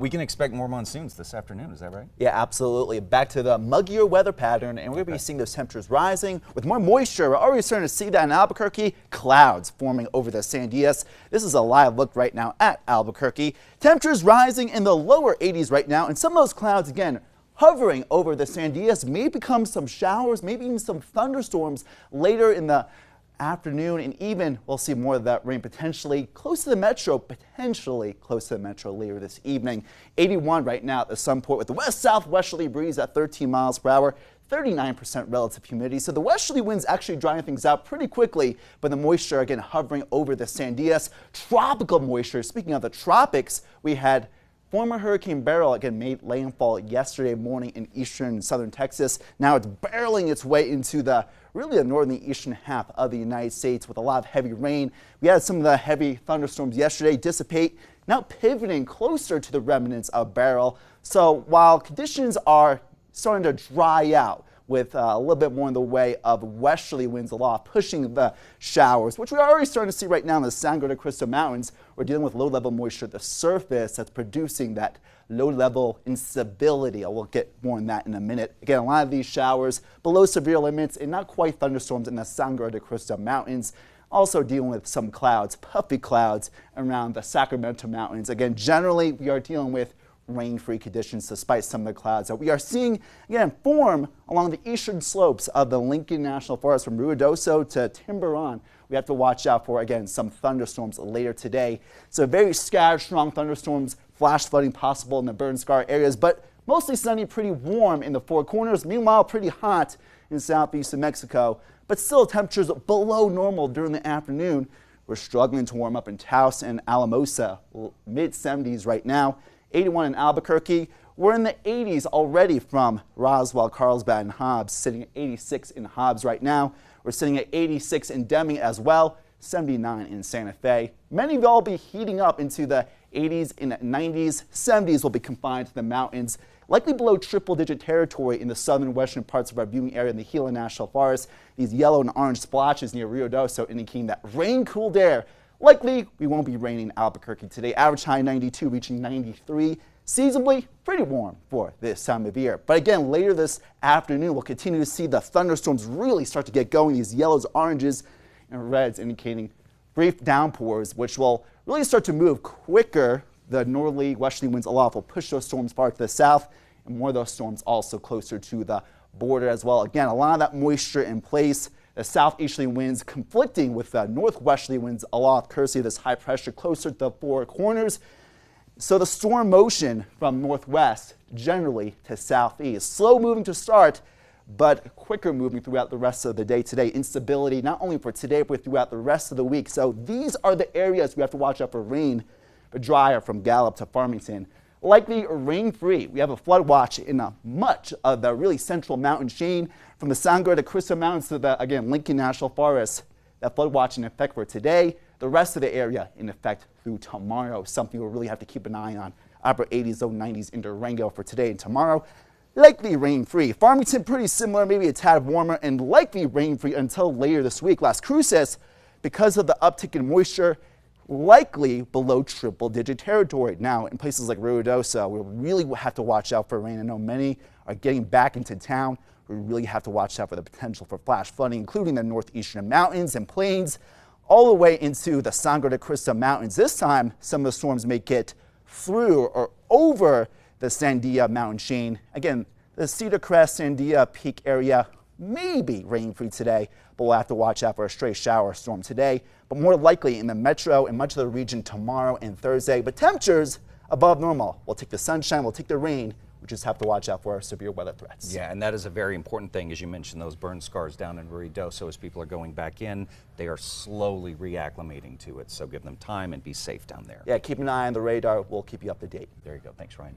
We can expect more monsoons this afternoon, is that right? Yeah, absolutely. Back to the muggier weather pattern, and we're going to be seeing those temperatures rising with more moisture. We're already starting to see that in Albuquerque. Clouds forming over the Sandias. This is a live look right now at Albuquerque. Temperatures rising in the lower 80s right now, and some of those clouds, again, hovering over the Sandias may become some showers, maybe even some thunderstorms later in the afternoon, and even we'll see more of that rain potentially close to the metro, later this evening. 81 right now at the Sunport with the west-southwesterly breeze at 13 miles per hour. 39% relative humidity. So the westerly winds actually drying things out pretty quickly, but the moisture again hovering over the Sandias. Tropical moisture. Speaking of the tropics, we had former Hurricane Beryl again made landfall yesterday morning in eastern and southern Texas. Now it's barreling its way into the northern eastern half of the United States with a lot of heavy rain. We had some of the heavy thunderstorms yesterday dissipate, now pivoting closer to the remnants of Beryl. So while conditions are starting to dry out with a little bit more in the way of westerly winds aloft, pushing the showers, which we're already starting to see right now in the Sangre de Cristo Mountains. We're dealing with low-level moisture at the surface that's producing that low-level instability. We'll get more on that in a minute. Again, a lot of these showers below severe limits and not quite thunderstorms in the Sangre de Cristo Mountains. Also dealing with some clouds, puffy clouds around the Sacramento Mountains. Again, generally we are dealing with rain-free conditions despite some of the clouds that we are seeing again form along the eastern slopes of the Lincoln National Forest from Ruidoso to Timberon. We have to watch out for again some thunderstorms later today. So very scattered strong thunderstorms, flash flooding possible in the burn scar areas, but mostly sunny, pretty warm in the Four Corners. Meanwhile, pretty hot in southeast of Mexico, but still temperatures below normal during the afternoon. We're struggling to warm up in Taos and Alamosa, mid-70s right now. 81 in Albuquerque. We're in the 80s already from Roswell, Carlsbad, and Hobbs, sitting at 86 in Hobbs right now. We're sitting at 86 in Deming as well, 79 in Santa Fe. Many of y'all will be heating up into the 80s and 90s. 70s will be confined to the mountains, likely below triple-digit territory in the southern western parts of our viewing area in the Gila National Forest. These yellow and orange splotches near Ruidoso indicating that rain-cooled air. Likely, we won't be raining in Albuquerque today. Average high 92, reaching 93. Seasonably, pretty warm for this time of year. But again, later this afternoon, we'll continue to see the thunderstorms really start to get going. These yellows, oranges, and reds indicating brief downpours, which will really start to move quicker. The northerly, westerly winds aloft will push those storms far to the south, and more of those storms also closer to the border as well. Again, a lot of that moisture in place. The southeasterly winds conflicting with the northwesterly winds aloft, courtesy of this high pressure closer to the Four Corners. So the storm motion from northwest generally to southeast. Slow moving to start, but quicker moving throughout the rest of the day today. Instability not only for today, but throughout the rest of the week. So these are the areas we have to watch out for rain, but drier from Gallup to Farmington. Likely rain-free. We have a flood watch in much of the really central mountain chain from the Sangre de Cristo Mountains to the, again, Lincoln National Forest. That flood watch in effect for today. The rest of the area in effect through tomorrow. Something we'll really have to keep an eye on. Upper 80s, low 90s in Durango for today and tomorrow. Likely rain-free. Farmington pretty similar, maybe a tad warmer, and likely rain-free until later this week. Las Cruces, because of the uptick in moisture, likely below triple-digit territory. Now, in places like Ruidoso, we really have to watch out for rain. I know many are getting back into town. We really have to watch out for the potential for flash flooding, including the northeastern mountains and plains, all the way into the Sangre de Cristo Mountains. This time, some of the storms may get through or over the Sandia mountain chain. Again, the Cedar Crest, Sandia Peak area may be rain-free today, but we'll have to watch out for a stray shower storm today, but more likely in the metro and much of the region tomorrow and Thursday. But temperatures above normal. We'll take the sunshine, we'll take the rain. We just have to watch out for our severe weather threats. Yeah, and that is a very important thing, as you mentioned, those burn scars down in Ruidoso. As people are going back in, they are slowly reacclimating to it. So give them time and be safe down there. Yeah, keep an eye on the radar. We'll keep you up to date. There you go. Thanks, Ryan.